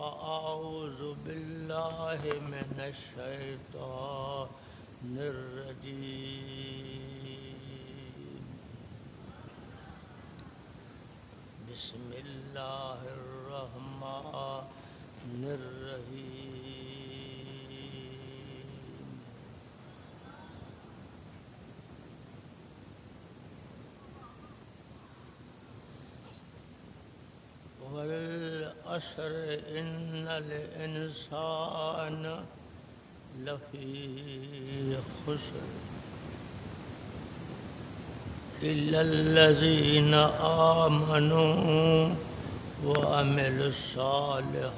أعوذ بالله من الشيطان الرجيم بسم الله الرحمن الرحيم والعصر إن الإنسان لفي خسر إلا الذين آمنوا وعملوا الصالحات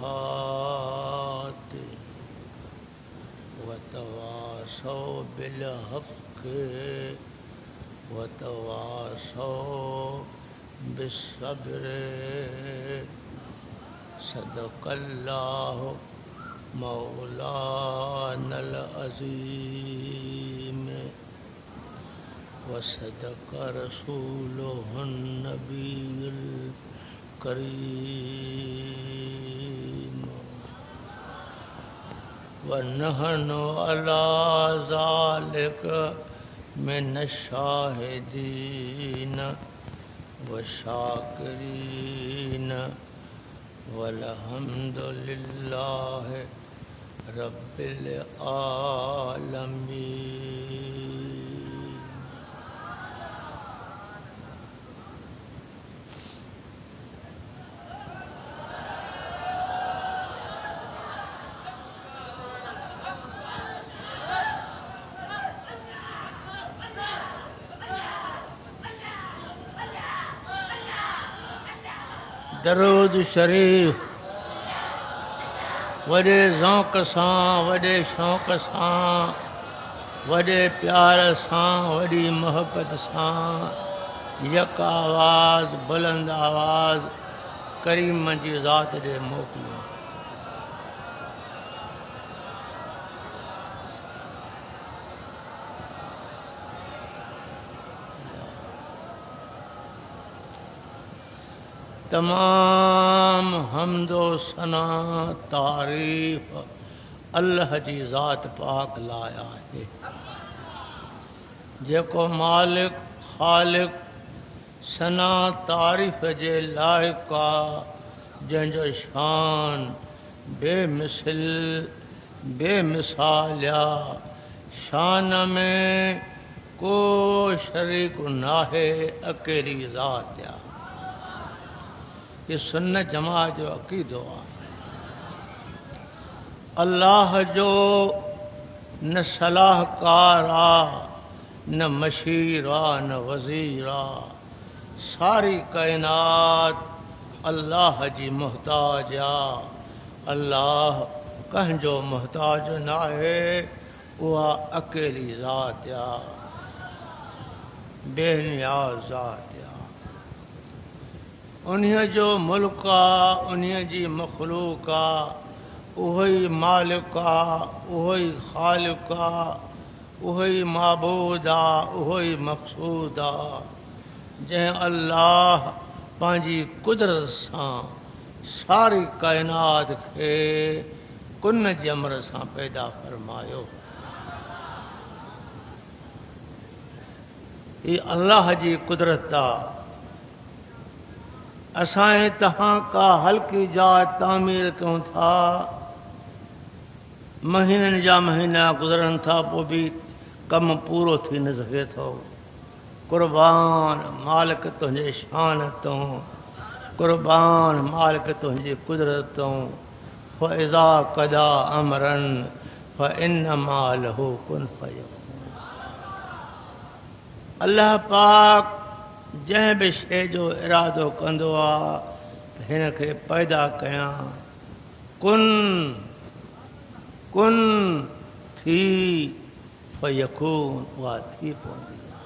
وتواصوا بالحق وتواصوا بالصبر صدق الله مولانا العظيم وصدق رسوله النبي الكريم ونحن على ذلك من الشاهدين والشاكرين والحمد لله رب العالمين. दरूद शरीफ वॾे ज़ौक़ सां वॾे शौक़ सां वॾे प्यार सां वॾी मोहब्बत सां यक आवाज़ बुलंद आवाज़ करीम जी ज़ात ॾे मोकिलियो। तमाम हमदो सना तारीफ़ अल्लाह जी ज़ात पाक लाया है जेको मालिक ख़ालिक सना तारीफ़ जे लाइक़ आहे जंहिंजो शान बेमिसल बेमिसाल आहे। शान में को शरीक नाहे अकेली ज़ात आहे। ये सुन्नत जमात जो अक़ीदो आहे। अल्लाह जो न सलाहकार आहे न मशीर आहे न वज़ीर आहे। सारी काइनात अल्लाह जी मुहताज आहे। अल्लाह कंहिंजो मुहताज न आहे। उहा अकेली ज़ात आहे बेनियाज़ ज़ात आहे। उन्हीअ जो मुल्क आहे उन्हीअ जी मख़लूक आहे। उहो ई मालिक आहे उहो ई ख़ालिक आहे उहो ई माबूद आहे उहो ई मक़सूद आहे। जंहिं अल्लाह पंहिंजी कुदरत सां सारी काइनात खे कुन जे अमर सां पैदा फ़रमायो। हीअ अल्लाह जी कुदरत आहे। असां तहां का हल्की जात तामीर कयूं था। महीननि जा महीना गुज़रनि था पोइ बि कमु पूरो थी न सघे थो। क़ुर्बान मालिक तुंहिंजे शान तूं क़ुर्बान मालिक तुंहिंजी कुदरत तूं फ़इज़ा क़दा अमरन फ़इन्नमा लहू कुन फ़यकून। अल्लाह पाक जंहिं बि शइ जो इरादो कंदो आहे त हिन खे पैदा कयां कुन कुन थी फ़यकून उहा थी पवंदी आहे।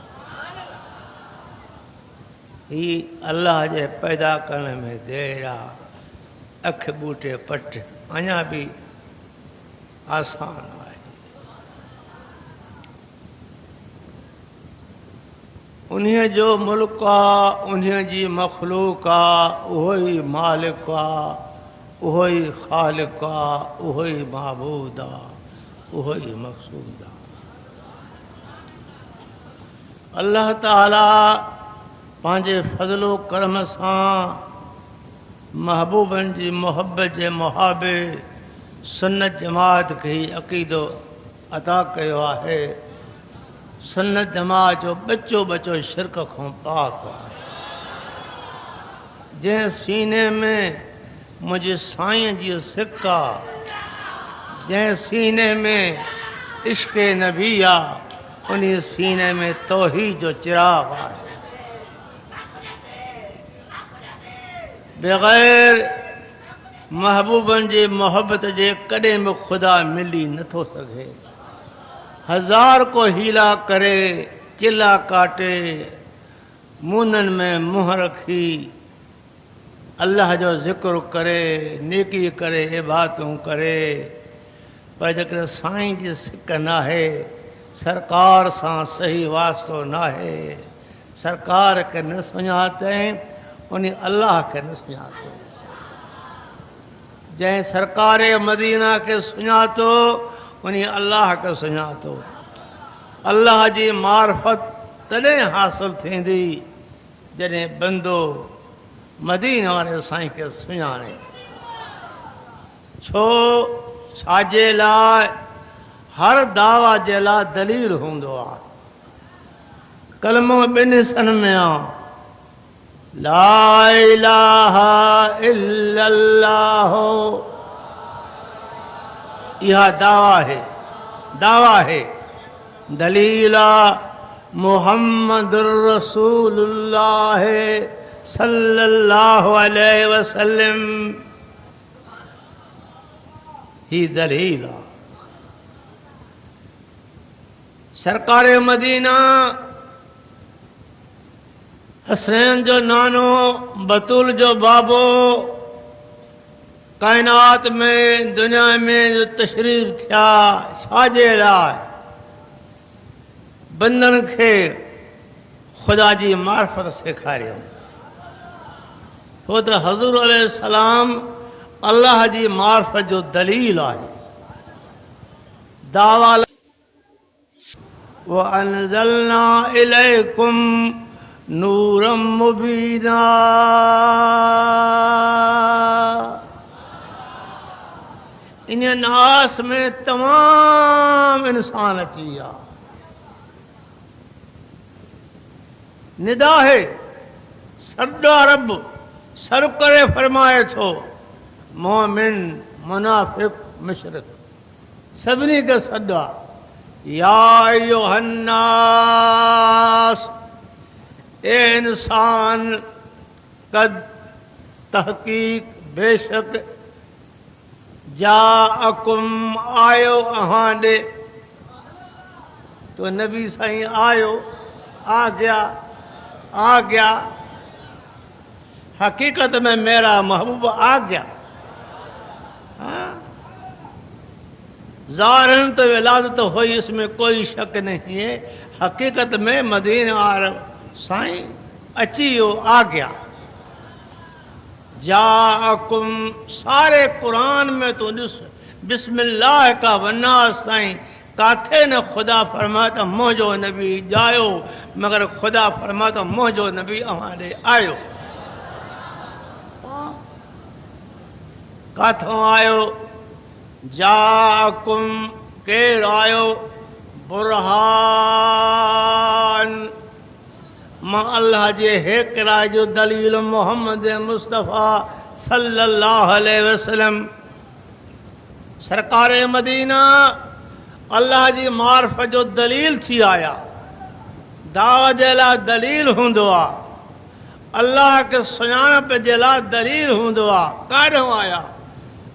हीअ अल्लाह जे पैदा करण में देरि आहे। अखि ॿूटे पट अञा बि आसान आहे। उन्हीअ जो मुल्क आहे उन्हीअ जी मख़लूक आहे उहो ई मालिक आहे उहो ई ख़ालिक़ु आहे, उहो ई महबूद आहे, उहो ई मक़सूद आहे। अल्लाह ताला पंहिंजे फज़लो करम सां महबूबनि जी मोहबत जे मुहाबे सुन्नत जमात खे ई अक़ीदो अता कयो आहे। सुन्नत जमात जो बचो बचो शिरक खां पाक आहे। जंहिं सीने में मुंहिंजे साईं जी सिक आहे, जंहिं सीने में इश्क़ नबी आहे, उन सीने में तौहीद जो चिराग आहे। बग़ैर महबूबनि जे मोहबत जे कॾहिं बि ख़ुदा मिली नथो सघे। हज़ार को हीला करे, चिला काटे, मुंहंनि में मुंहुं रखी अल्लाह जो ज़िक्र करे, नेकी करे, इबादतूं करे, पर जेकॾहिं साईं जी सिक नाहे, सरकार सां सही वास्तो नाहे, सरकार खे न सुञातई, उन अल्लाह खे न सुञातो। जंहिं सरकार मदीना खे सुञातो, उन अल्लाह खे सुञातो। अल्लाह जी मार्फत तॾहिं हासिल थींदी जॾहिं बंदो मदीना वारे साईं खे सुञाणे। छो छाजे लाइ? हर दावा जे लाइ दलील हूंदो आहे। कलमो ॿिनि हिसनि में आहे, ला इलाहा इल्लल्लाह, इहा दावा है। दलील मुहम्मदुर रसूलुल्लाह सल्लल्लाहु अलैहि वसल्लम, ही दलील आहे। सरकार मदीना, हसनैन जो नानो, बतूल जो बाबो, कायनात में दुनिया में जो तशरीफ़ थिया, छाजे लाइ? बंदन खे ख़ुदा जी मार्फत सेखारियो। छो त हज़ूर अलैहिस्सलाम अल्लाह जी मार्फत जो दलील आहे। दावा व अनज़लना इलैकुम नूरम मुबीना, इन नास में तमाम इंसान अची विया। निदा है सदा रब सर करे फरमाए थो, मोमिन मुनाफिक मुशरिक सभिनी खे सदा, या अय्युहन्नास, ए इंसान, कद तहकीक बेशक, जाअकुम आयो अहां ॾे, तो नबी साईं आयो, आ गया। हकीकत में मेरा महबूब आ गया। ज़ाहिरन तो विलादत हुई, इसमें कोई शक नहीं है। हकीकत में मदीना वाला साईं अची वियो, आ गया। जाअकुम, सारे कुरान में तो ॾिस, बिस्मिल्लाह का वन्नास ताईं काथे न ख़ुदा फरमाता मुंहिंजो नबी जायो, मगर ख़ुदा फरमाता मुंहिंजो नबी अव्हां ॾे आयो। काथों आयो? जाअकुम, केरु आयो? बुरहान, मां अल्लाह जे हिकरा जो दलील मोहम्मद मुस्तफ़ा सल्लल्लाहु अलैहि वसल्लम। सरकार मदीना अल्लाह जी मार्फत जो दलील थी आया। दावा जे लाइ दलील हूंदो आहे, अल्लाह के सुञाणप जे लाइ दलील हूंदो आहे। काॾों आया?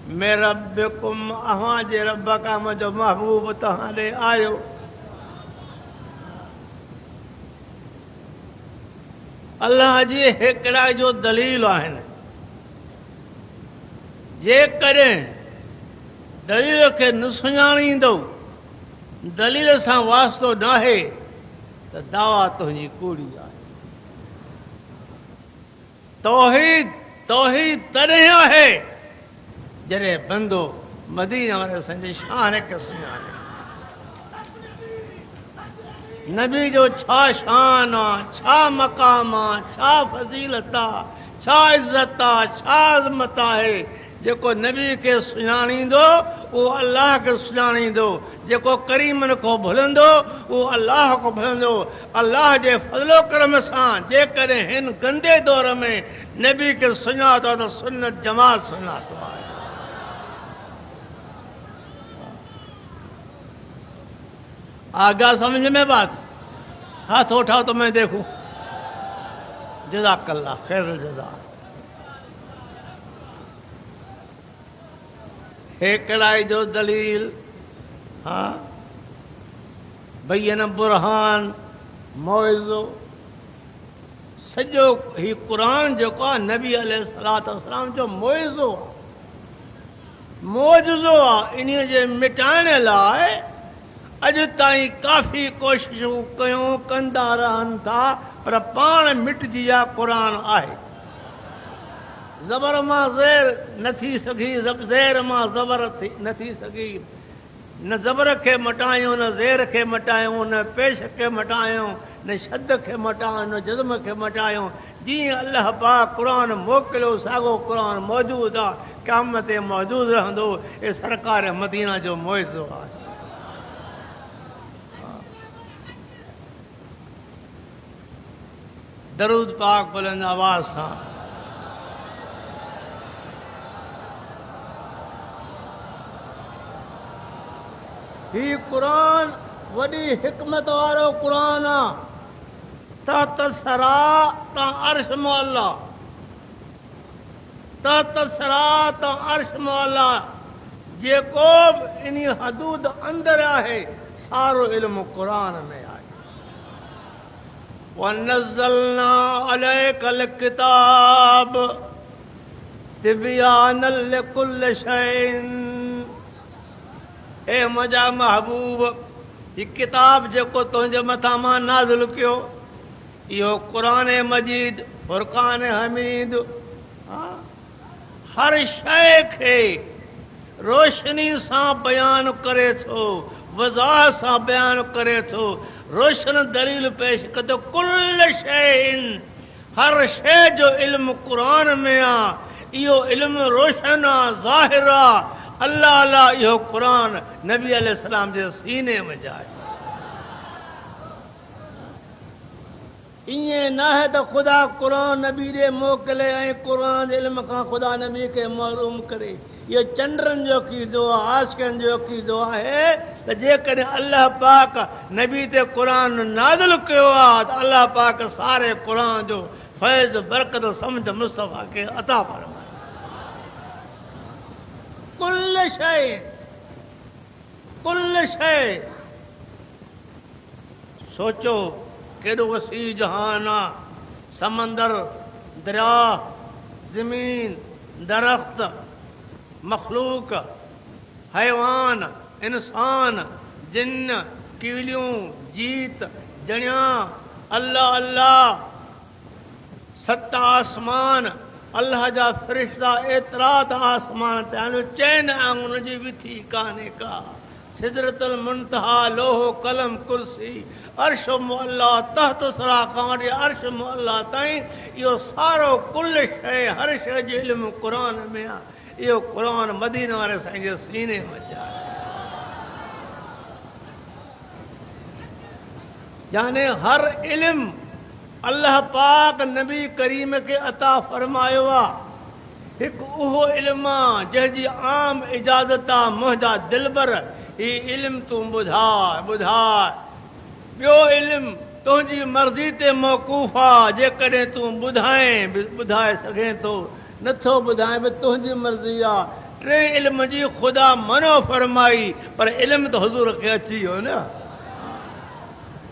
में रब्बिकुम, अव्हां जे रब खां मुंहिंजो महबूब तव्हां ॾे आयो। अल्लाह जी हिकिड़ा जो दलील आहिनि। जेकॾहिं दलील खे न सुञाणींदो, दलील सां वास्तो नाहे, त दावा तुंहिंजी कूड़ी आहे। तौहीद तॾहिं आहे जॾहिं बंदो मदीने वारे संजी शान खे सुञाणे। नबी जो छा शान आहे, छा मक़ाम आहे, छा फज़ीलत आहे, छा इज़त आहे, छा अज़मत आहे। जेको नबी खे सुञाणींदो उहो अलाह खे सुञाणींदो। जेको करीमन को भुलंदो उहो अलाह को भुलंदो। अलाह जे फज़लो करम सां जेकॾहिं हिन गंदे दौर में नबी खे सुञातो त सुन्नत जमात सुञातो आहे। आगा समझ में बात? हाथ उठाओ तो मैं देखूं। जज़ाकल्लाह खैर जज़ा। हेकड़ाई जो दलील, हाँ बैन बुरहान मौइज़ो सॼो ही क़ुरान जेको आहे नबी अलैहिस्सलातु वस्सलाम जो मौइज़ो आहे, मौजज़ो आहे। इन जे मिटाइण लाइ अॼु ताईं काफ़ी कोशिशूं कयूं कंदा रहनि था, पर पाण मिटिजी विया क़ुरान आहे। ज़बर मां ज़ेर न थी सघी, ज़ेर मां ज़बर न थी सघी। न ज़बर खे मटायूं, न ज़ेर खे मटायूं, न पेश खे मटायूं, न शद खे मटायूं, न जज़्म खे मटायूं। जीअं अलाह पाक क़ुरान मोकिलियो साॻियो क़ुरान मौजूदु आहे, क़यामत ते मौजूदु रहंदो। हे सरकार मदीना जो मौइज़ो आहे। दरूद पाक बुलंद आवाज़ सां। ही क़ुरान वॾी हिकमत वारो क़ुरान आहे। तसरा ता अर्श मौला, तसरा ता अर्श मौला। जेको इन हदूद अंदरि आहे सारो इल्मु क़ुरान में आहे। वनज़्ज़लना अलैकल किताब तिबयानल लिकुल्लि शैइन। हे मुंहिंजा महबूब, ही किताब जेको तुंहिंजे मथां मां नाज़िल कयो, इहो क़ुरान मजीद फुरक़ान हमीद हर शइ खे रोशनी सां बयानु करे थो, वज़ाह सां बयानु करे थो, रोशन दलील पेश करे थो। कुल शैइन, हर शइ जो इल्मु क़ुरान में आहे। इहो इल्मु रोशन आहे, ज़ाहिर आहे। अल्लाह अल्लाह इहो क़ुरान नबी अलैहिस्सलाम जे सीने में जाए। ईअं न आहे त ख़ुदा क़ुरान नबी ॾे मोकिले ऐं क़ुरान जे इल्म खां ख़ुदा नबी खे महरूम करे। इहो चंडनि जो क़ीदो आहे, आशिक़नि जो क़ीदो आहे त जेकॾहिं अलाह पाक नबी ते क़ुरान नाज़िल कयो आहे त अलाह पाक सारे क़ुरान जो फैज़ बरकत सम्झ मुस्तफ़ा खे अता फरमाए। कुल शइ, कुल शइ। सोचो केॾो वसी जहान आहे। समंदर, दरिया, ज़मीन, दरख़्त, मखलूक, हैवान, इंसान, जिन्न, कीलियूं, जीत, जणिया, अल्लाह अल्लाह, सत आसमान, अल्लाह जा फ़रिश्ता एतिरा त आसमान ते आहिनि, चइनि आङुनि जी विथी कान्हे का। सिदरतुल मुंतहा, लोहो कलम, कुर्सी, अर्श मुअल्ला, तहत सरा खां वठी अर्श मुअल्ला ताईं इहो सारो कुल शइ, हर शइ जो इल्मु क़ुरान में आहे। इहो क़ुरान मदीने वारे साईं जे सीने में आहे। याने हर इल्मु अल्लाह पाक नबी करीम खे अता फरमायो आहे। हिकु उहो इल्मु आहे जंहिंजी आम इजाज़त आहे, मुंहिंजा दिलबर ही इल्मु तूं ॿुधाए ॿुधाए। ॿियो इल्मु तुंहिंजी मर्ज़ी ते मौक़ूफ़ आहे, जेकॾहिं तूं ॿुधाए सघें थो, नथो ॿुधाए बि तुंहिंजी मर्ज़ी आहे। टे इल्म जी ख़ुदा मनो फरमाई, पर इल्मु त हुज़ूर खे अची वियो न,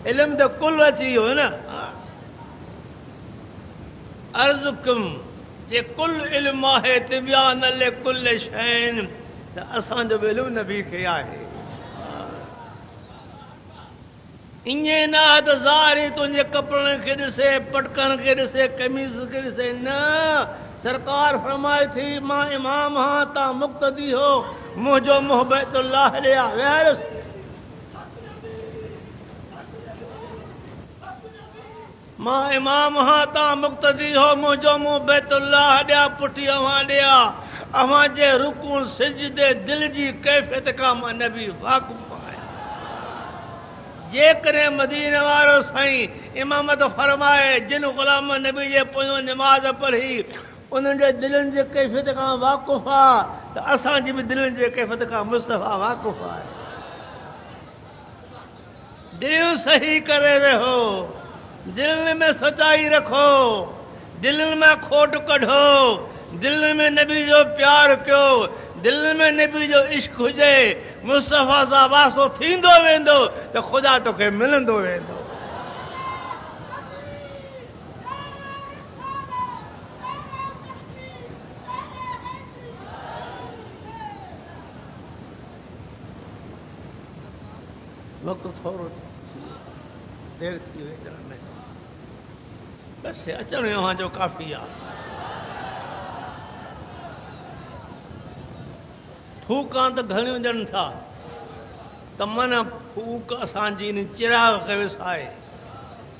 इल्मु त कुल अची वियो न। अर्ज़ुकुम जे कुल इल्मु आहे तिबयान लिकुल शैइन, त असांजो बि इल्मु नबी खे आहे। ईअं न आहे त ज़ाहिरी तुंहिंजे कपिड़नि खे ॾिसे, पटकनि खे ॾिसे, कमीज़ खे ॾिसे, न। सरकार फरमाए थी मां इमाम हाँ ता मुक्तदी हो मुझो मुंह बैतुल्लाह ॾे वेरस मां इमाम हाँ ता मुक्तदी हो मुझो मुंह बैतुल्लाह ॾिया पुठी अवां ॾिया अवां जे रुकू सिजदे दिल जी कैफियत का मां नबी वाक़िफ़ जेकॾहिं मदीने वारो साईं इमामत फरमाए जिन ग़ुलाम नबी जे पोयों निमाज़ पढ़ी उन्हनि जे दिलनि जे कैफ़ियत खां वाक़ुफ़ आहे त असांजी बि दिलनि जे कैफ़ियत खां मुस्तफ़ा वाक़ुफ़ आहे दिलियूं सही करे वेहो दिलनि में सचाई रखो दिलनि में खोट कढो दिलनि में नबी जो प्यार कयो दिल में नबी जो इश्क हुजे मुस्तफ़ा सां वासो थींदो वेंदो त ख़ुदा तोखे मिलंदो वेंदो वक़्तु थोरो देरि थी वई अचण में बसि अचणु अव्हां जो काफ़ी आहे फूकां त घणियूं ॾियनि था त मन फूक असांजी इन चिराग खे विसाए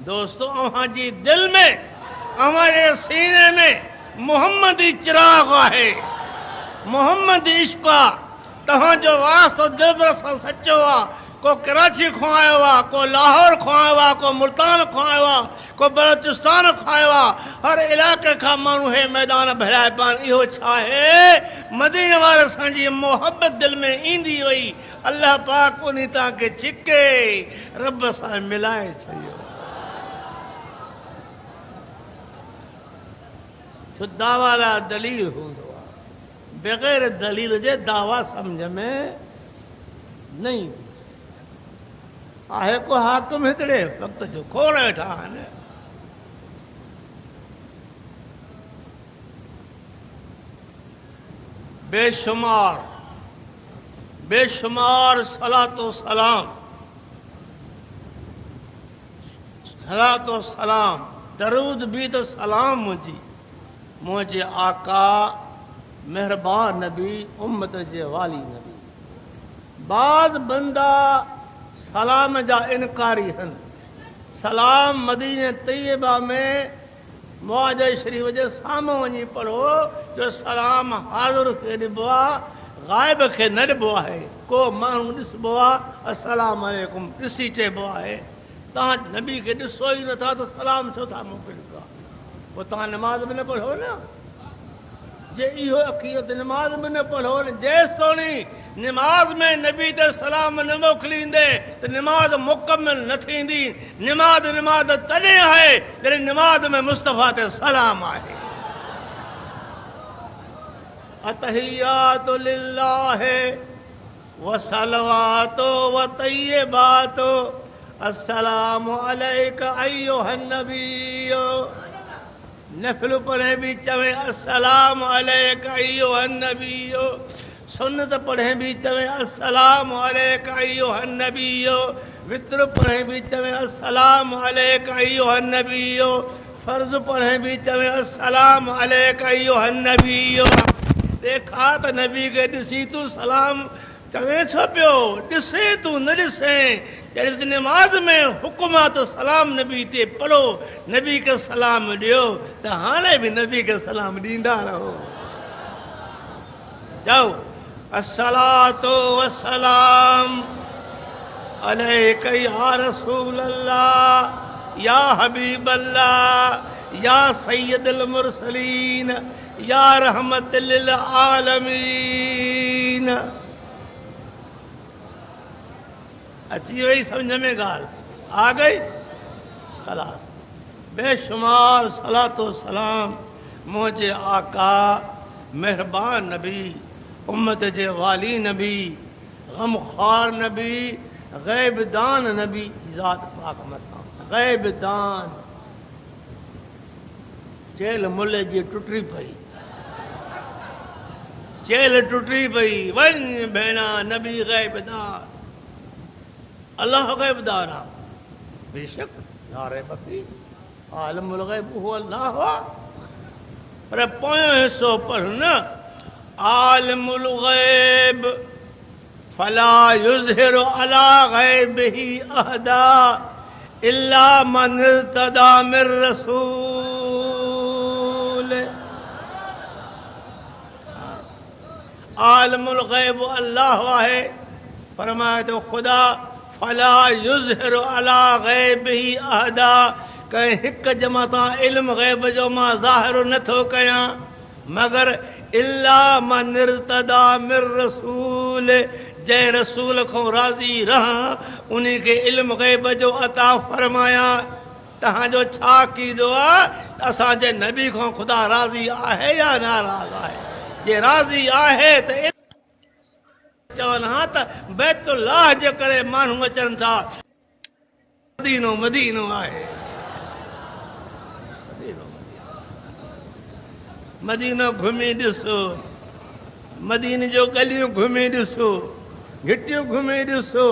दोस्तो अव्हांजी दिलि में अव्हांजे सीने में मोहम्मद ई चिराग आहे मोहम्मद इश्क आहे तव्हांजो वास्तो दिलबर सां सचो आहे को कराची खां आयो आहे को लाहौर खां आयो आहे को मुल्तान खां आयो आहे को बलोचिस्तान खां आयो आहे हर इलाइक़े खां माण्हू हे मैदान भराए पान इहो छा आहे मदीने वारे सां जी मोहबत दिलि में ईंदी वई अल्लाह पाक उन तव्हांखे छिके रब सां मिलाए छॾियो छो दावा लाइ दलील हूंदो आहे बग़ैर दलील जे दावा सम्झ में न ईंदी आहे को हाकिम हिकिड़े वक़्त जो खोड़ वेठा आहिनि बेशुमार सलातो सलाम दरूद भी तो सलाम मुझे आका मेहरबान नबी उम्मत जे वाली नबी बाज़ बंदा सलाम जा इनकारी आहिनि सलाम मदीने तैयबा में मौज शरीफ़ जे साम्हूं वञी पढ़ो जो सलाम हाज़िर खे ॾिबो आहे ग़ाइब खे न ॾिबो आहे को माण्हू ॾिसबो आहे अस्सलाम वालेकुम ॾिसी चइबो आहे तव्हां नबी खे ॾिसो ई नथा त सलाम छो था मोकिलियो पोइ तव्हां नमाज़ बि न पढ़ो न जे इहो अक़ीदत नमाज़ में न पढ़ो जेसि तोणी नमाज में नबी ते सलाम न मोकिलींदे त नमाज मुकम्मल न थींदी नमाज तॾहिं आहे जॾहिं नमाज में मुस्तफ़ा ते सलाम आहे अतहियातु लिल्लाहि व सलवातो व तय्यबातो अस्सलामु अलैका अय्युहन नबियो नफिल पढ़े भी चवे अस्सलाम अलैका अय्युहन नबियो सुन्नत पढ़े भी चवे अस्सलाम अलैका अय्युहन नबियो वित्र पढ़े भी चवे अस्सलाम अलैका अय्युहन नबियो फर्ज पढ़े भी चवे अस्सलाम अलैका अय्युहन नबियो देखा त नबी के ॾिसी तू सलाम चवे छो पियो ॾिसे तू न ॾिसे जॾहिं नमाज में हुकुम आहे त सलाम नबी ते पढ़ो नबी खे सलाम ॾियो त हाणे बि नबी खे सलाम ॾींदा रहो जाओ अस्सलातो वस्सलाम अलैका या रसूल अल्लाह या हबीब अल्लाह या सय्यदुल मुरसलीन या रहमत लिल आलमीन अची वही समझ में गाल आ गई खलास बेशुमार सलातो सलाम मुझे आका मेहरबान नबी उम्मत जे वाली नबी गमखार नबी गैबदान नबी ज़ात पाक मथा गैबदान चेल मुल्ले जी टुटी पई चेल टुटी पई वन भेणा नबी गैबदान अल्लाह गैबदान बेशक नारे बकरी आलमुल गैब हुआ अल्लाह पर पोयों हिस्सो पढ़ न। आलिमुल गैब फला युज़हिरु अला गैबिही अहदा इल्ला मन इर्तदा मिर रसूल। आलिमुल गैब अल्लाह आहे, फरमाए तो खुदा फला युज़हिरु अला गैबिही अहदा, कहीं हिक जमा तां इल्म गैब जो मां ज़ाहिर नथो कयां मगर इल्ला मन इर्तदा मिर रसूल, जंहिं रसूल खां राज़ी रहां उन्हीं खे इल्म गैब जो अता फरमाया। तव्हांजो छा कीदो आहे असांजे नबी खां ख़ुदा राज़ी आहे या नाराज़ आहे? जे राज़ी आहे त चवनि हा त बैतुल्लाह जे करे माण्हू अचनि था। मदीनो मदीनो आहे, मदीनो घुमी ॾिसो, मदीने जो गलियूं घुमी ॾिसो, घिटियूं घुमी ॾिसो,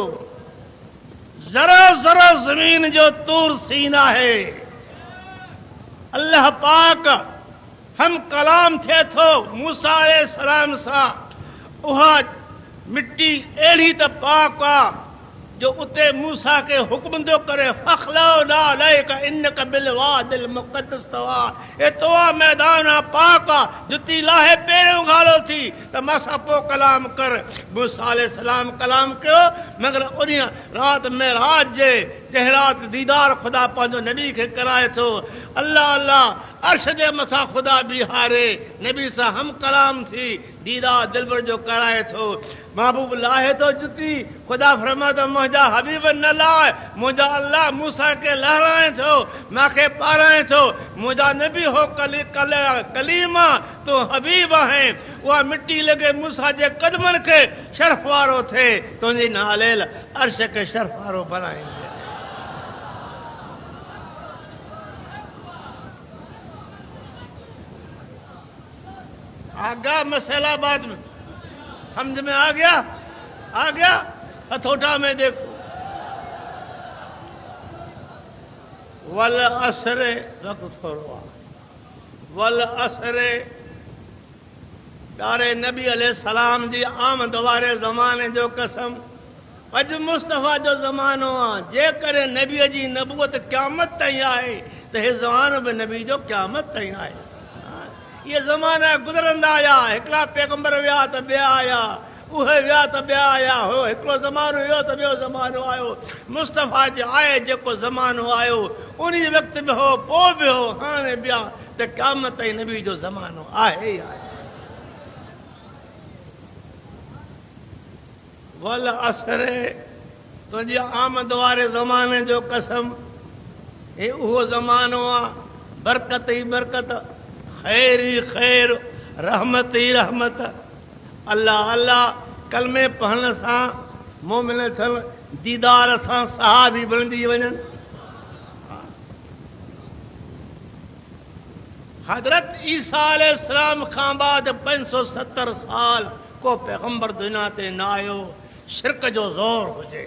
ज़रा ज़रा ज़मीन जो तूर सीन आहे। अल्लाह पाक हम कलाम थिए थो मूसा अलैहिस्सलाम सां, उहा मिट्टी अहिड़ी त पाक आहे जो उते मूसा के हुक्म थो करे फखलौना अलैका इन्नका बिल वादिल मुक़द्दस तवा, ए तवा मैदान आ पाक आ, जुती लाहे पहिरियों गालो थी त मां पोइ कलाम कर। मूसा अलैहिस्सलाम कलाम कयो मगर उन रात मेराज जे जंहिं राति दीदार ख़ुदा पंहिंजो नबी खे कराए थो। अल्लाह अल्लाह अर्श जे मथां ख़ुदा बीहारे नबी सां हम कलाम थी दीदार दिलबर जो कराए थो। महबूब लाहे तो जुती, खुदा फरमा तो मुंहिंजा हबीब न लाए, मुंहिंजा अल्लाह मूसा के लहराए थो, मूंखे पाराए थो। मुंहिंजा नबी हो कलीमा तो हबीब आहे, उहा मिट्टी लॻे मूसा जे कदमनि खे शर्फ वारो थिए, तुंहिंजी नालेल अर्श खे शर्फ वारो बनाईंदे। आगा मसला बाद में समझ में आ गया? आ गया? हथौटा में देखो। वल असरे वक्त थोरो वल असरे प्यारे नबी अलैहिस्सलाम जी आमद वारे ज़माने जो कसम, अॼु मुस्तफ़ा जो ज़मानो आहे। जेकॾहिं नबीअ जी नबूअत क़यामत ताईं आहे त हे ज़मानो बि नबी जो क़यामत ताईं आहे। ये ज़माना गुज़रंदा आया, हिकिड़ा पैगंबर विया त ॿिया आया, उहे विया त ॿिया आया हो। हिकिड़ो ज़मानो वियो त ॿियो ज़मानो आयो। मुस्तफ़ा जे आहे जेको ज़मानो आयो उन वक़्त बि हो, पोइ बि हो, हाणे बि आहे, त क़यामत ताईं नबी जो ज़मानो आहे ई आहे। वल असरे तुंहिंजी आमद वारे ज़माने जो कसम, हे उहो ज़मानो आहे बरकत ई बरकत, खैर ही खैर, रहमत ही रहमत। अल्लाह अल्लाह कलमे पढ़ण सां मोमिन थियनि, दीदार सां सहाबी बणिजी वञनि। हज़रत ईसा अलैहिस्सलाम खां बाद 570 साल को पैगंबर दुनिया ते न आयो। शिरक जो ज़ोर हुजे,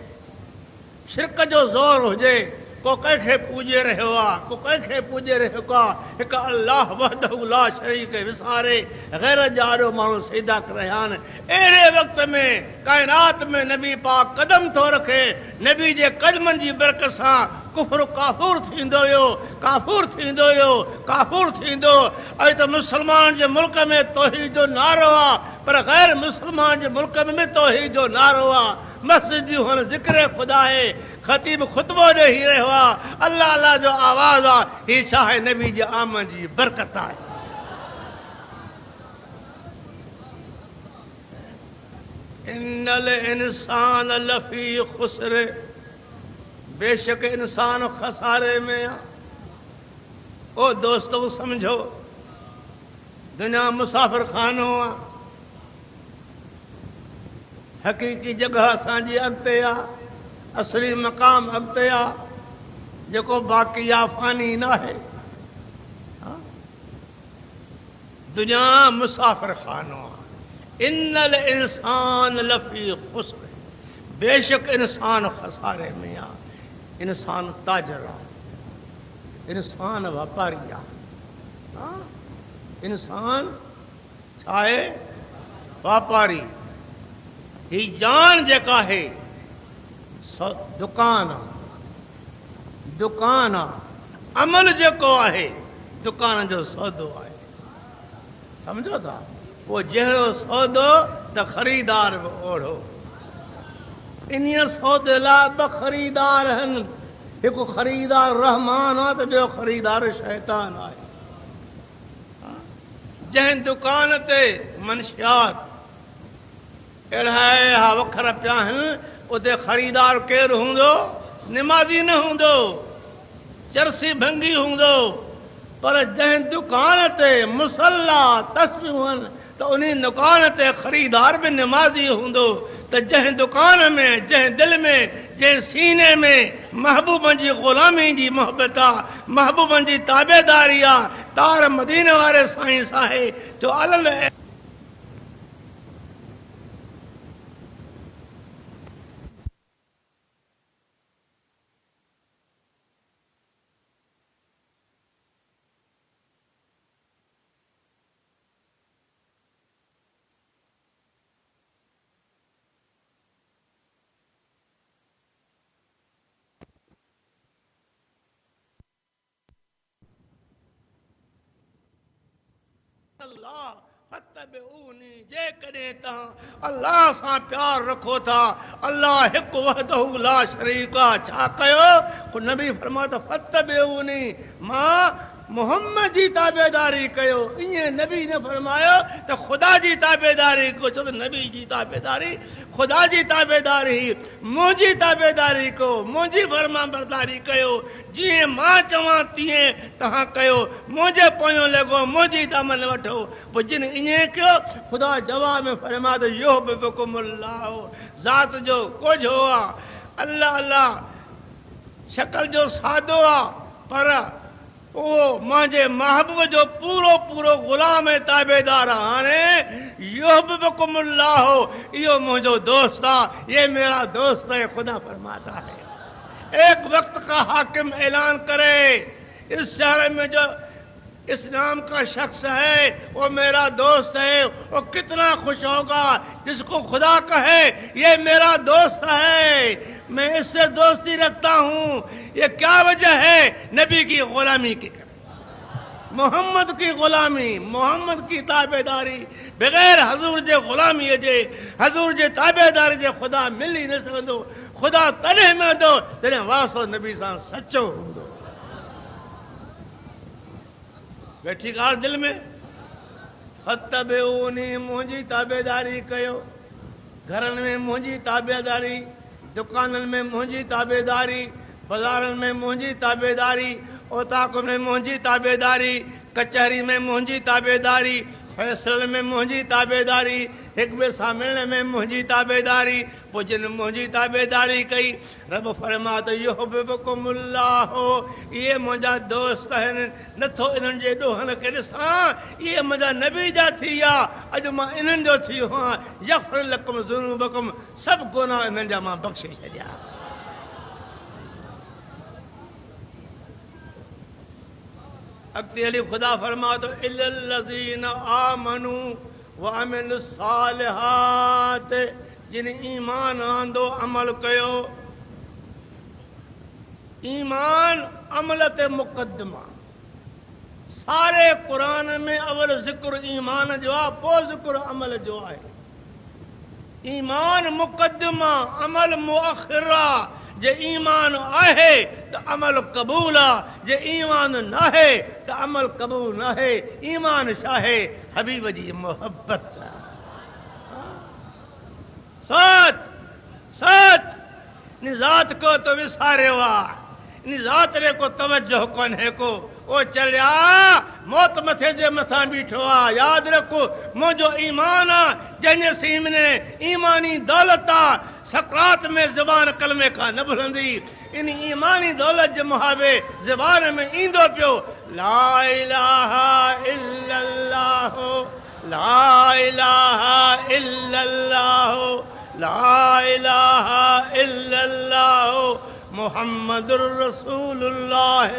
शिरक जो ज़ोर हुजे, को कंहिंखे पूॼे रहियो आहे, को कंहिंखे पूॼे रहियो आहे। हिकु अल्लाह वहदहु ला शरीक विसारे गैर जाड़ो माण्हू सजदा करे रहिया आहिनि। अहिड़े वक़्त में काइनात में नबी पाक कदम थो रखे, नबी जे कदमनि जी बरकत सां कुफर काफ़ूर थींदो हुयो, काफ़ूर थींदो हुयो, काफ़ूर थींदो। अॼु त मुस्लमान जे मुल्क में तौहीद जो नारो आहे, पर गैर मुस्लमान जे मुल्क में बि तौहीद जो नारो आहे। मस्जिद जूं हुन ज़िक्र ख़ुदा आहे, ख़तीब ख़ुतबो ॾेई रहियो आहे, अल्लाह अल्लाह जो आवाज़ आहे। हीअ छा आहे? नबी जे आमद जी बरकत आहे। इन्नल इंसान लफ़ी ख़ुस्र, बेशक इंसान खसारे में आहे। ओ दोस्तों समझो, दुनिया मुसाफ़िर खानो आहे, हक़ीक़ी जगह असांजी अॻिते आहे, असली मक़ाम अॻिते आहे, जेको बाक़ी आहे फ़ानी न आहे। दुनिया मुसाफ़िर खानो आहे। इन्नल इंसान लफ़ी ख़ुस्र, बेशक इंसान खसारे में आहे। इंसान ताजर आहे, इंसान वापारी आहे। इंसान छा आहे? वापारी। ही जान जेका आहे दुकान आहे। दुकान आहे। अमल जेको आहे दुकान जो सौदो आहे। सम्झो था? वो जहिड़ो सौदो त ख़रीदार बि ओढ़ो। इन सौदे लाइ ॿ ख़रीदार आहिनि। हिकु ख़रीदार रहमान आहे त ॿियो ख़रीदार शैतान आहे। जंहिं दुकान ते मनशियात अहिड़ा वखर पिया आहिनि, उते ख़रीदार केरु हूंदो? निमाज़ी न हूंदो, चरसी भंगी हूंदो। पर जंहिं दुकान ते मुसल्ला तस्वीरूं आहिनि त उन दुकान ते ख़रीदार बि निमाज़ी हूंदो। त जंहिं दुकान में, जंहिं दिलि में, जंहिं सीने में महबूबनि जी ग़ुलामी जी मोहबत आहे, महबूबनि जी ताबेदारी आहे, तार मदीने वारे साईं साहे जो अलल जेकॾहिं तव्हां अलाह सां प्यार रखो था, अलाह हिकु वहदहू ला शरीक आहे, छा कयो? नबी फरमायो त फत्तबिऊनी, मां मोहम्मद जी ताबेदारी कयो। ईअं नबी ने फरमायो त ख़ुदा जी ताबेदारी को, छो त नबी जी ताबेदारी ख़ुदा जी ताबेदारी, मुंहिंजी ताबेदारी को, मुंहिंजी फरमा बरदारी कयो। जीअं मां चवां तीअं तव्हां कयो। मुंहिंजे पोयों लॻो, मुंहिंजी दमन वठो। पोइ जिन ईअं कयो, ख़ुदा जवाब में फरमायो त युहिब्बुकुमुल्लाह, ज़ात जो कोझो आहे, अल्लाह अल्लाह शक्ल जो सादो आहे, पर उहो मुंहिंजे महबूब जो पूरो पूरो ग़ुलाम ऐं ताबेदार आहे। हाणे युहिब्बुकुमुल्लाह, इहो मुंहिंजो दोस्त आहे, ये मेरा दोस्त है। खुदा फरमाता है, एक वक्त का हाकिम ऐलान करे इस शहर में जो इस नाम का शख्स है वो मेरा दोस्त है, वो कितना खुश होगा जिसको खुदा कहे ये मेरा दोस्त है, मैं इससे दोस्ती रखता हूँ। ये क्या वजह है? नबी की गुलामी की, मोहम्मद की गुलामी, मोहम्मद की ताबेदारी। बग़ैर हज़ूर जे गुलामी जे, हज़ूर जे ताबेदारी जे ख़ुदा मिली न सघंदो। ख़ुदा तॾहिं मिलंदो जॾहिं वास्तो नबी सां सचो हूंदो। वेठी ॻाल्हि दिलि में, फत्तबिऊनी, मुंहिंजी ताबेदारी कयो। घरनि में मुंहिंजी ताबेदारी, दुकाननि में मुंहिंजी ताबेदारी, बाज़ारनि में मुंहिंजी ताबेदारी, ओताक में मुंहिंजी ताबेदारी, कचहरी में मुंहिंजी ताबेदारी, फैसले में मुंहिंजी ताबेदारी, हिक ॿिए सां मिलण में मुंहिंजी ताबेदारी। पोइ जिन मुंहिंजी ताबेदारी कई, रब फरमायो त युहिब्बुकुमुल्लाह, इहे मुंहिंजा दोस्त आहिनि। नथो इन्हनि जे ॾोहनि खे ॾिसां, इहे मुंहिंजा नबी जा थी विया, अॼु मां इन्हनि जो थी वियो आहियां। यग़फ़िर लकुम ज़ुनूबकुम, सभु गुनाह इन्हनि जा मां बख़्शे छॾिया। अॻिते हली ख़ुदा फरमायो त इल्लल्लज़ीन आमनू व अमिलुस्सालिहात, जिन ईमान आंदो, अमल कयो। ईमान अमल ते मुक़दमा। सारे क़ुरान में अवल ज़िक्र ईमान जो आहे, पोइ ज़िक्र अमल जो आहे। ईमान मुक़दमा, अमल मुअख़िर आहे। जे ईमान आहे त अमल क़बूल आहे, जे ईमान न आहे त अमल क़बूल न आहे। ईमान छा आहे? हबीब जी मोहब्बत। सच सच निजात को तो विसारियो आहे, निजात रे को तवज्जो कोन्हे को। ओ चलिया मौत मथे जे मथां बीठो आहे। यादि रखो, मुंहिंजो ईमान आहे, जंहिंजे सीमने ईमानी दौलत आहे, सकरात में ज़बान कलमे खां न भुलंदी। इन ईमानी दौलत जे मुहाबे ज़बान में ईंदो पियो ला इलाहा इल्लल्लाह, ला इलाहा इल्लल्लाह, ला इलाहा इल्लल्लाह, मुहम्मदुर रसूलुल्लाह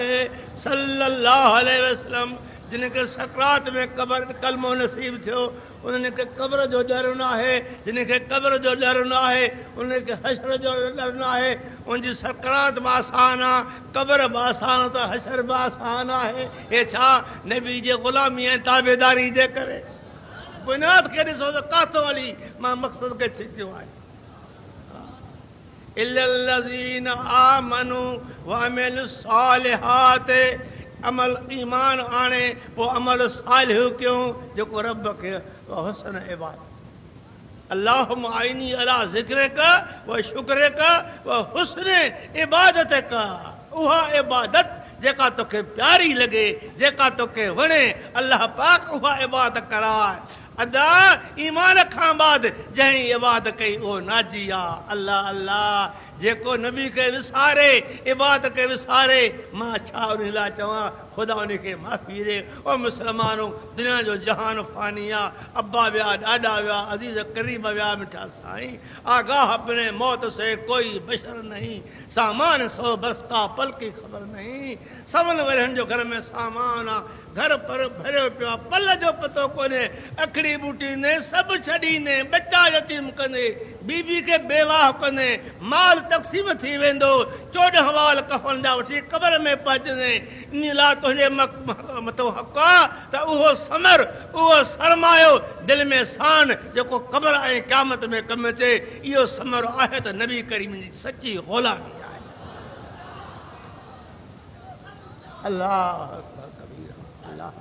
सल्लल्लाहु अलैहि वसल्लम। जिनके सकरात में कलमो नसीब थियो, उन्हनि खे क़ब्र जो डर न आहे। जिनखे क़ब्र जो डर न आहे उन्हनि खे हशर जो डर न आहे। उनजी सकरात बि आसान आहे, क़ब्र बि आसान त हशर बि आसान आहे। हे छा? नबी जे ग़ुलामी ऐं ताबेदारी जे करे। बुनियाद खे ॾिसो त काथो हली मां मक़सद खे छिकियो आहे। इल्लल्लज़ीन आमनू व अमिलुस सालिहात, अमल ईमान आणे पोइ अमल सालिह कयूं जेको रब खे हुस्न इबादत। अल्लाहुम्मा आइनी अला ज़िक्रिक व शुक्रिक व हुस्न इबादतिक। उहा इबादत जेका तोखे प्यारी लॻे, जेका तोखे वणे, अल्लाह पाक उहा इबादत कराए। अदा ईमान खां बाद जंहिं इबादत कई उहो नाजी आहे। अल्लाह अल्लाह जेको नबी खे विसारे, इबादत खे विसारे, मां छा उन लाइ चवां? ख़ुदा उन खे माफ़ी ॾे। ओ मुस्लमानो, दुनिया जो जहान फानी आहे। अब्बा विया, ॾाॾा विया, अज़ीज़ क़रीब विया, मिठा साईं। आगाह अपने मौत से कोई बशर नहीं, सामान 100 बरस का पल की ख़बर नहीं। सवन वरहनि जो घर में सामान आहे, घर पर भरियो पियो आहे, पल जो पतो कोन्हे। अखड़ी बूटींदे, सभु छॾींदे, बच्चा यतीम कंदे, बीबी खे बेवाह कंदे, माल तक़सीम थी वेंदो। 14 वाल कफ़न जा वठी क़ब्र में पहुचंदे। इन लाइ तुंहिंजे मथो हक़ आहे त उहो समर, उहो सरमायो दिलि में सान जेको क़ब्र ऐं क़यामत में कमु अचे। इहो समर आहे त नबी करीम जी सची ग़ुलामी आहे। अल्लाह कबीर, अल्लाह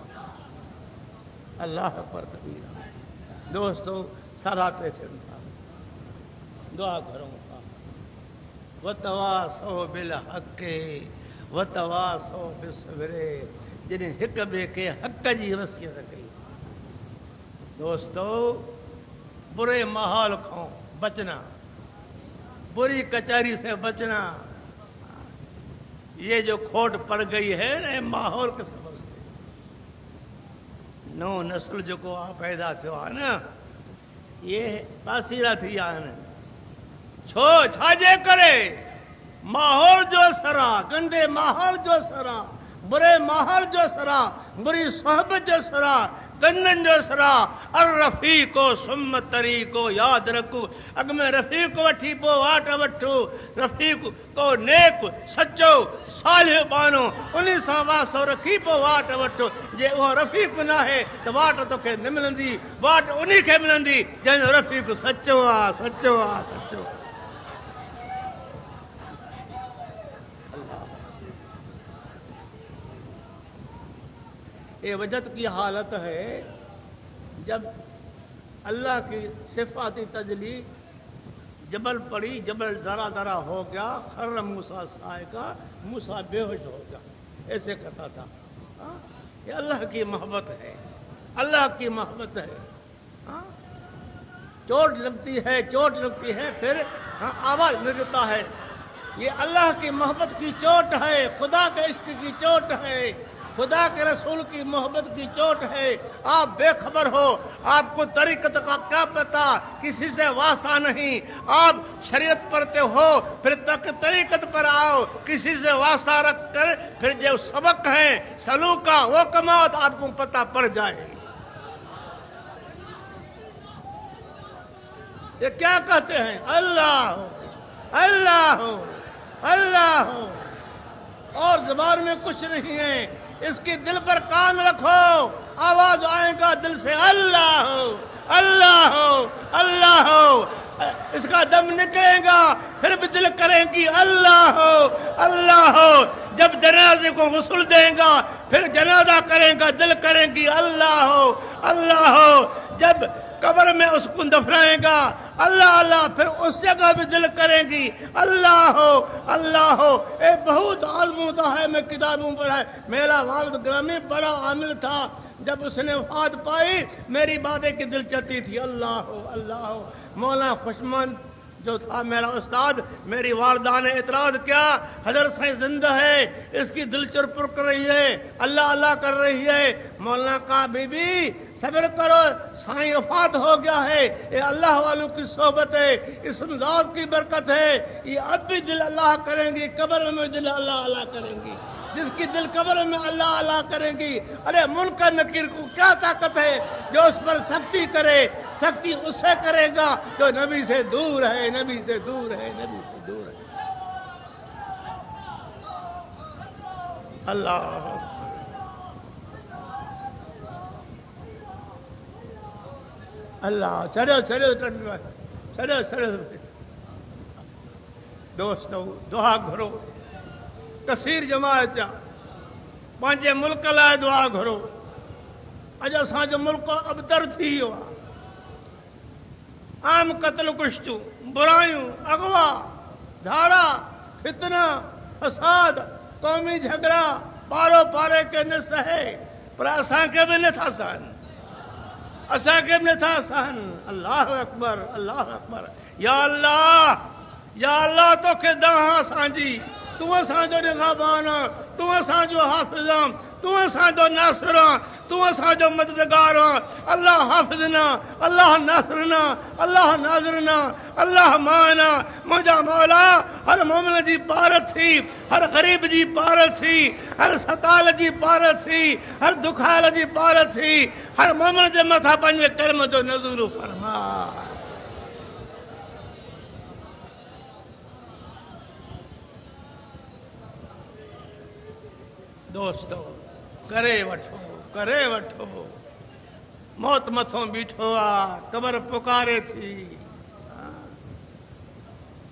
अल्लाह पर कबीर। दोस्तों, सराटे थियनि था, दुआ करूं था। वतवासो बिल हक़ वतवासो बिसब्र, जिन हिक ॿिए खे हक़ जी वसियत कई। दोस्तों, बुरे माहौल खां बचना, बुरी कचहरी से बचना, ये जो खोट पड़ गई है न माहौल के सबब से। नओं नस्ल जेको आहे पैदा थियो आहे न, ये पासीरा थी विया आहिनि। छो? छाजे करे? माहौल जो सरा, गंदे माहौल जो सरा, बुरे माहौल जो सरा, बुरी सोहबत जो सरा, गंदन जो सरा। अर रफ़ीको सुम तरीको यादि रखो। अॻ में रफ़ीक वठी पोइ वाट वठो। रफ़ीक को नेक सचो सालिह बानो, उन सां वासो रखी पोइ वाट वठो। जे उहो रफ़ीक न आहे त वाट तोखे न मिलंदी। वाट उन खे मिलंदी जंहिंजो रफ़ीक सचो आहे, सचो आहे, सचो। ये वजत की हालत है जब अल्लाह की सिफाती तजली जबल पड़ी, जबल ज़रा ज़रा हो गया, खर्र मूसा सायका, मूसा बेहोश हो गया। ऐसे कहता था। ये अल्लाह की मोहब्बत है, अल्लाह की मोहब्बत है। चोट लगती है, चोट लगती है, फिर आवाज़ निकलता है। ये अल्लाह की मोहब्बत की चोट है, खुदा के इश्क की चोट है, खुदा के रसूल की मोहब्बत की चोट है। आप बेखबर हो, आपको तरीक़त का क्या पता, किसी से वास्ता नहीं। आप शरीयत पढ़ते हो, फिर तक तरीक़त पर आओ, किसी से वास्ता रख कर फिर जो सबक है सलूक का वो कमाओ तो आपको पता पड़ जाए। ये क्या कहते हैं? अल्लाह अल्लाह अल्लाह, और ज़बान में कुछ नहीं है। इसकी दिल पर कान रखो, आवाज आएगा दिल से अल्लाह अल्लाह अल्लाह। इसका दम निकलेगा, फिर भी दिल करेगी अल्लाह अल्लाह। जब जनाजे को गुस्ल देगा, फिर जनाजा करेगा, दिल करेगी अल्लाह अल्लाह। जब कब्र में उसको दफनाएगा, अल्लाह अल्लाह, फिर उस जगह भी दिल करेंगी अल्लाह अल्लाह। ये बहुत आजमूदा है, मैं किताबों पर है। मेरा वालिद ग्रामी बड़ा आमिल था, जब उसने वफात पाई मेरी बाबे की दिल चलती थी अल्लाह अल्लाह। मौलाना खुशमन जो था मेरा उस्ताद, मेरी वालदा ने इतराज किया, हजरत साईं जिंदा है, इसकी दिल चुरपुर कर रही है, अल्लाह अल्लाह कर रही है। मौलाना कहा बीबी सब्र करो, साईं वफात हो गया है, ये अल्लाह वालों की सोहबत है, इसम ज़ात की बरकत है। ये अब भी दिल अल्लाह करेंगी, कब्र में दिल अल्लाह अल्लाह करेंगी। जिसकी दिल कब्र में अल्लाह अल्लाह करेगी। अरे मुनकर नकीर को क्या ताकत है जो उस पर सख्ती करे? सख्ती उससे करेगा जो नबी से दूर है, नबी से दूर है, नबी से दूर है। अल्लाह अल्लाह चढ़ो चढ़ो चढ़ो चढ़ो। दोस्तों दुआ घुरो, कसीर जमात जा पंहिंजे मुल्क लाइ दुआ घुरो। अॼु असांजो मुल्क अबतर थी वियो आहे। आम क़त्ल कुश्तूं, बुरायूं, अगवा, धाड़ा, फितना, फसाद, क़ौमी झगड़ा पारो पारे के न सहे, पर असांखे बि नथा सहनि, असांखे बि नथा सहनि। अल्लाह अकबर, अल्लाह अकबर। या अल्लाह तोखे दाह असांजी, तूं असांजो निगहबान आहे, तूं असांजो हाफ़िज़ आहे, तूं असांजो नासिर आहे, तूं असांजो मददगार आहे। अल्लाह हाफ़िज़ना, अल्लाह नासिरना, अल्लाह नाज़िरना, अल्लाह माना। मुंहिंजा मौला हर मोमिन जी पार थी, हर ग़रीब जी पार थी, हर सताल जी पार थी, हर दुखायल जी पार थी। हर मोमिन जे मथां पंहिंजे कर्म जो नज़ूर फरमा। दोस्तों करे वठो। मौत मथों बीठो आ, कब्र पुकारे थी।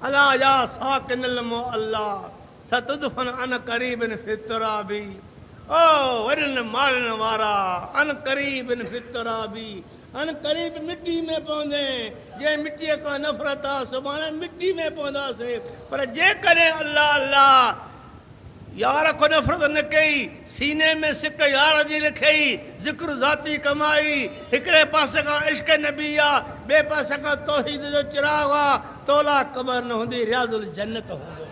अला या साकिनल मुअल्ला सतदफन अन करीबन फितराबी। ओ वरन मारन वारा अन करीबन फितराबी। अन करीब मिट्टी में पौंदे, जे मिट्टी का नफरत आ सुभाणे मिट्टी में पौंदा से। पर जे करे अल्लाह अल्लाह यार को नफरत न कई, सीने में सिक यार जी रखई, जिक्र ज़ाती कमाई। हिकड़े पासे का इश्क नबी आ, बे पासे का तौहीद जो चिराग आ। तोला कबर न हुंदी रियाजुल जन्नत हुंदो।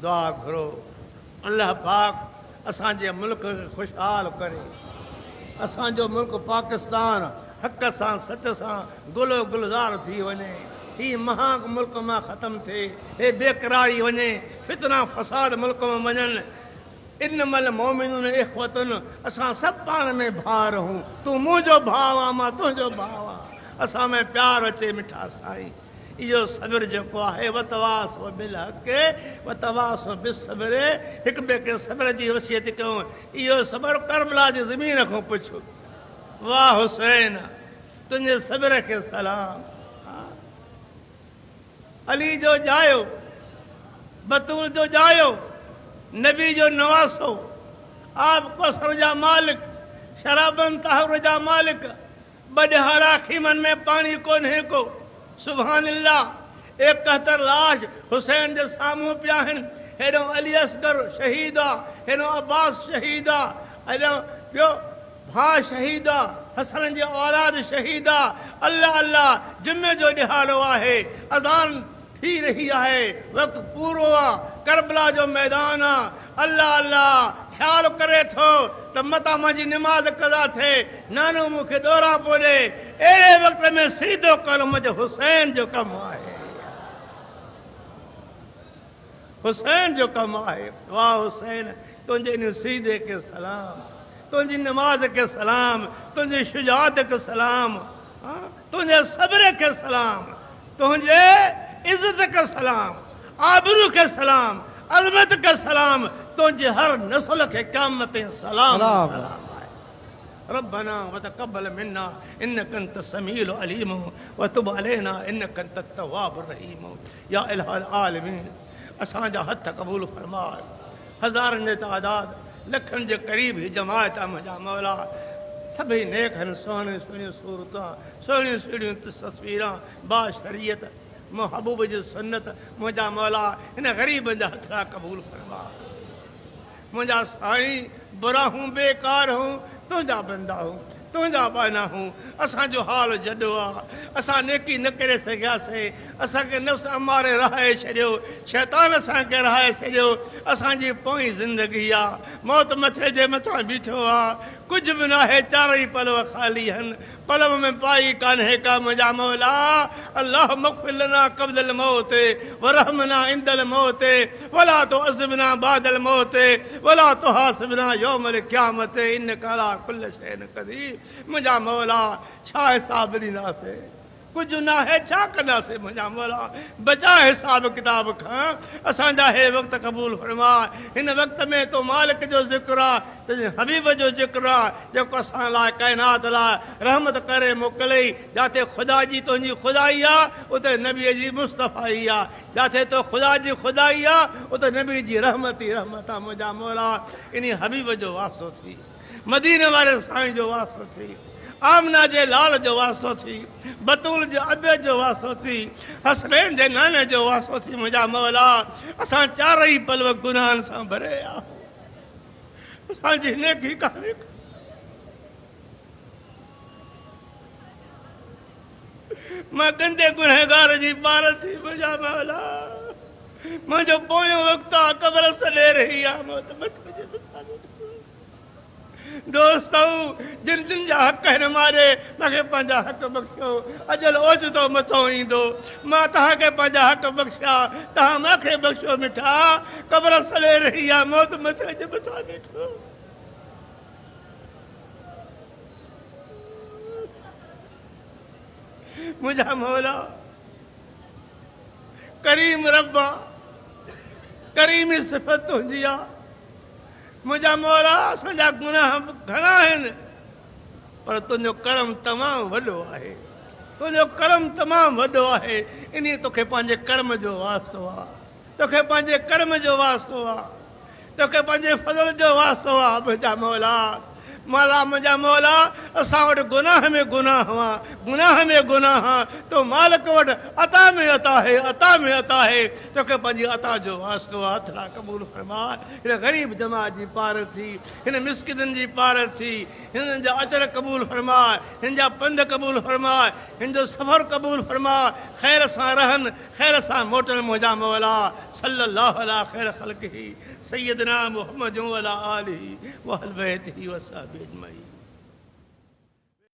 दुआ घुरो अल्लाह पाक असांजे मुल्क खे खुशहाल करे। असांजो मुल्क पाकिस्तान हक़ सां सच सां गुलो गुलज़ार थी वञे। ही महाग मुल्क में ख़त्म थे, हे बेकरारी वने, फितना फसाद मुल्क में वजन। इनमल मोमिनून इख्वतुन, असां सब पान में भाउ रहूं। तू मुझो भाव आ, मां तुझो भाव आ। असां में प्यार अचे मिठा साईं। इहो सब्र जेको आहे वतवासो बिल हक़ वतवासो बिसब्र। हिक ॿिए खे सब्र जी वसियत कयूं। इहो सब्र करबला जी ज़मीन खां पुछो। वाह हुसैन तुंहिंजे सब्र खे सलाम। अली जो जायो, बतूल जो जायो, नबी जो नवासो, आप कौसर जा मालिक, शराबन तहर जा मालिक। बडहारा खीमन में पानी कोन्हे को। सुभान अल्लाह। 71 लाश हुसैन जे साम्हूं पिया आहिनि। हेॾो अली असगर शहीद आहे, हेॾो अब्बास शहीद आहे, हेॾो ॿियो भाउ शहीद आहे, हसन जी औलाद शहीद आहे। अल्लाह अल्लाह जुमे जो ॾिहाड़ो आहे, अज़ान थी रही है, वक्त पूरो आ, करबला जो मैदान आ। अल्लाह अल्लाह ख्याल करे थो त मता मुंहिंजी निमाज़ कज़ा थे, नानो मूंखे ॾोरा पोड़े। अहिड़े वक़्त में सीधो करो मुंहिंजे हुसैन जो कमु आहे, हुसैन जो कमु आहे। वाह हुसैन तुंहिंजे इन सीधे के सलाम, तुंहिंजी नमाज़ के सलाम, तुंहिंजी शुजात के सलाम, तुंहिंजे सब्र के सलाम, तुंहिंजे इज्जत का सलाम, आबरू के सलाम, अज़मत का सलाम। तुझे हर नस्ल के क़यामत सलाम सलाम आए। रब्बना व तक़ब्बल मिन्ना इन्नका अंतस समीउल अलीम व तुब अलैना इन्नका अंतत तव्वाबुर रहीम। या इलाहल आलमीन असांजा हथ क़बूल फरमा। हज़ारनि जे तादाद लखनि जे क़रीब ही जमात आहे मुंहिंजा मौला। सभई नेक आहिनि, सुहिणियूं सुहिणियूं सूरतां, सुहिणियूं सुहिणियूं तस्वीरां, बाशरीयत महबूब जी सुन्नत। मुंहिंजा मौला हिन ग़रीबनि जा हथड़ा क़बूल फरमा। मुंहिंजा साईं बुरा हूं बेकार हूं, तुंहिंजा बंदा हूं, तुंहिंजा बाना हूं। असांजो हाल जॾो आहे, असां नेकी न करे सघियासीं, असांखे नफ़्स अमारे रहाए छॾियो, शैतान असांखे रहाए छॾियो। असांजी पोइ ज़िंदगी आहे, मौत मथे जे मथां बीठो आहे, कुझु बि न आहे, चारई पलव ख़ाली आहिनि, पलव में पाई कान्हे का मुंहिंजा मौला। अल्लाह मग़फ़िर लना क़ब्ल मौत वरहमना इंदल मौत वला तुअज़िबना बादल मौत वला तुहासिबना यौमल क़यामत इन्नका अला कुल्लि शैइन क़दीर। मुंहिंजा मौला छा हिसाब ॾींदासीं, कुझु न आहे, छा कंदासीं मुंहिंजा मौला, बचा हिसाब किताब खां। असांजा हे वक़्तु क़बूल फरमा। हिन वक़्त में तो मालिक जो ज़िक्र आहे, तुंहिंजे हबीब जो ज़िक्र आहे, जेको असां लाइ काइनात लाइ रहमत करे मोकिलियई। जिते ख़ुदा जी तुंहिंजी ख़ुदाई आहे, उते नबीअ जी मुस्तफ़ाई आहे। जिते तो ख़ुदा जी ख़ुदाई आहे, उते नबी जी रहमत ई रहमत आहे। मुंहिंजा मौला इन हबीब जो वास्तो थी, मदीने वारे साईं जो वास्तो थी, आमना जे लाल जो वास्तो थी, बतूल जे अबे जो वास्तो थी, हसनैन जे नाने जो वास्तो थी। मुंहिंजा मौला असां चारई पलव गुनाहनि सां भरिया, असांजी नेकी कान्हे। मां गंदे गुनहगार जी ॿार थी। मुंहिंजा मौला मुंहिंजो पोयों वक़्तु आहे, क़बर सॾे रही आहे, मौत मथे जे मथां। दोस्तों जिन जिन जा हक़ हिन मारे मूंखे पंहिंजा हक़ बख़्शियो, अजल ओचितो मथो ईंदो, मां तव्हांखे पंहिंजा हक़ बख़्शिया, तव्हां मूंखे बख़्शियो मिठा। क़बर सड़े रही आहे, मौत मथे जे मथां बीठो। मुंहिंजा मौला करीम रब्बा, करीमी सिफ़त तुंहिंजी आहे। मुंहिंजा मौला असांजा गुनाह घणा आहिनि, पर तुंहिंजो करम तमामु वॾो आहे, तुंहिंजो करम तमामु वॾो आहे। इन तोखे पंहिंजे कर्म जो वास्तो आहे, तोखे पंहिंजे कर्म जो वास्तो आहे, तोखे पंहिंजे फज़ल जो वास्तो आहे। मुंहिंजा मौला मौला मुंहिंजा मौला असां वटि गुनाह में गुनाह हुआ, गुनाह में गुनाह, तो मालिक वटि अता में अता है, अता में अता है। तोखे पंहिंजी अता जो वास्तो आहे। हथड़ा क़बूल फरमा। हिन ग़रीब जमात जी पार थी, हिन मिस्किननि जी पार थी, हिननि जा अजर क़बूल फरमा, हिन जा पंध क़बूल फरमा, हिन जो सफ़र क़बूल फरमा। ख़ैर सां रहनि, ख़ैर सां मोटनि। मुंहिंजा मौला सल्लल्लाहु अला ख़ैर ख़ल्क़िही सय्यदना मुहम्मद व अला आलिही व अहल बैतिही व असहाबिही अजमईन।